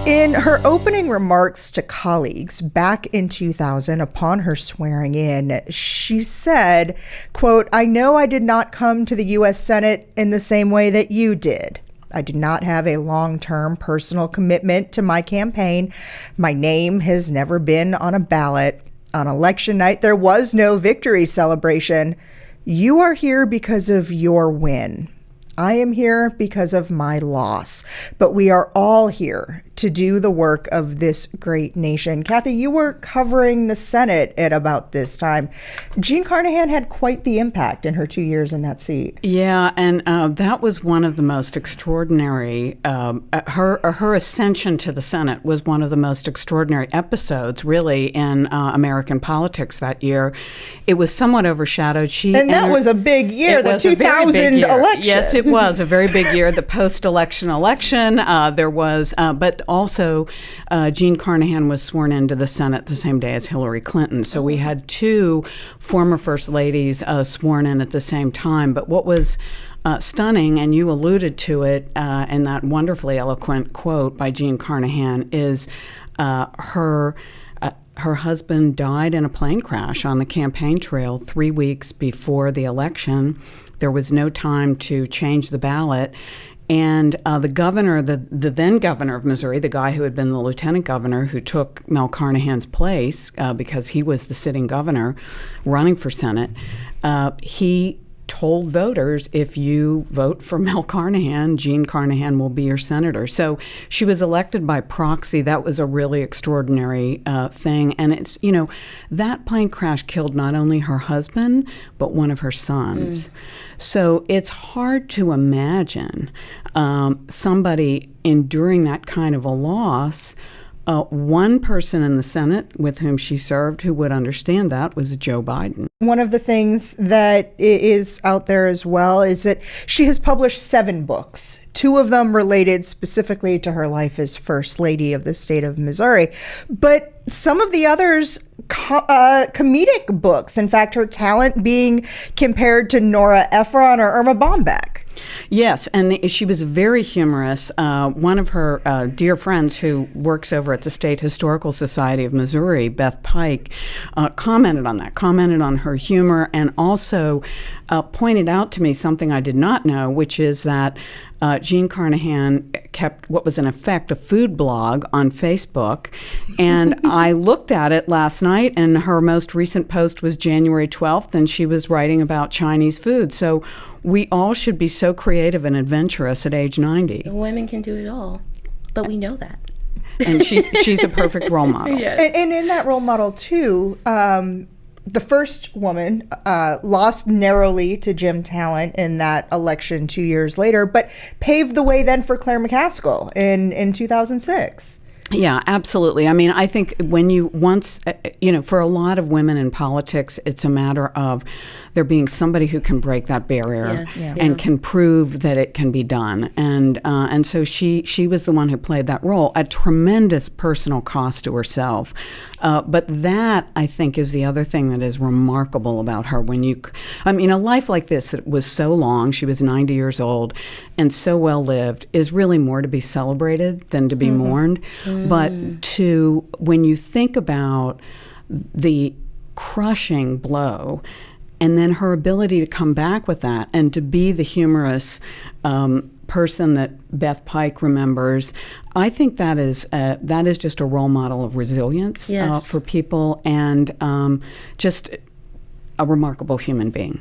In her opening remarks to colleagues back in 2000, upon her swearing in, she said, quote, "I know I did not come to the U.S. Senate in the same way that you did. I did not have a long-term personal commitment to my campaign. My name has never been on a ballot. On election night, there was no victory celebration. You are here because of your win. I am here because of my loss. But we are all here to do the work of this great nation." Kathy, you were covering the Senate at about this time. Jean Carnahan had quite the impact in her 2 years in that seat. Yeah, and that was one of the most extraordinary, her ascension to the Senate was one of the most extraordinary episodes, really, in American politics that year. It was somewhat overshadowed. And that was a big year, the 2000 election. Yes, it was a very big year, the post-election election. There was, but also, Jean Carnahan was sworn into the Senate the same day as Hillary Clinton. So we had two former First Ladies sworn in at the same time. But what was stunning, and you alluded to it in that wonderfully eloquent quote by Jean Carnahan, is her husband died in a plane crash on the campaign trail 3 weeks before the election. There was no time to change the ballot. And the governor, the then governor of Missouri, the guy who had been the lieutenant governor who took Mel Carnahan's place because he was the sitting governor running for Senate, he told voters, if you vote for Mel Carnahan, Jean Carnahan will be your senator. So she was elected by proxy. That was a really extraordinary thing. And it's, that plane crash killed not only her husband, but one of her sons. So it's hard to imagine somebody enduring that kind of a loss. One person in the Senate with whom she served who would understand that was Joe Biden. One of the things that is out there as well is that she has published 7 books, 2 of them related specifically to her life as First Lady of the state of Missouri. But some of the others, comedic books. In fact, her talent being compared to Nora Ephron or Irma Bombeck. Yes, and she was very humorous. One of her dear friends who works over at the State Historical Society of Missouri, Beth Pike, commented on her humor, and also pointed out to me something I did not know, which is that Jean Carnahan kept what was in effect a food blog on Facebook, and I looked at it last night, and her most recent post was January 12th, and she was writing about Chinese food. So we all should be so creative and adventurous at age 90. Women can do it all, but we know that. And she's a perfect role model. Yes. And in that role model, too, the first woman lost narrowly to Jim Talent in that election 2 years later, but paved the way then for Claire McCaskill in 2006. Yeah, absolutely. I mean, I think when you once, for a lot of women in politics, it's a matter of there being somebody who can break that barrier and can prove that it can be done. And so she was the one who played that role at tremendous personal cost to herself. But that, I think, is the other thing that is remarkable about her. A life like this that was so long, she was 90 years old, and so well lived, is really more to be celebrated than to be mourned. But when you think about the crushing blow, and then her ability to come back with that and to be the humorous person that Beth Pike remembers, I think that is just a role model of resilience for people, and just a remarkable human being.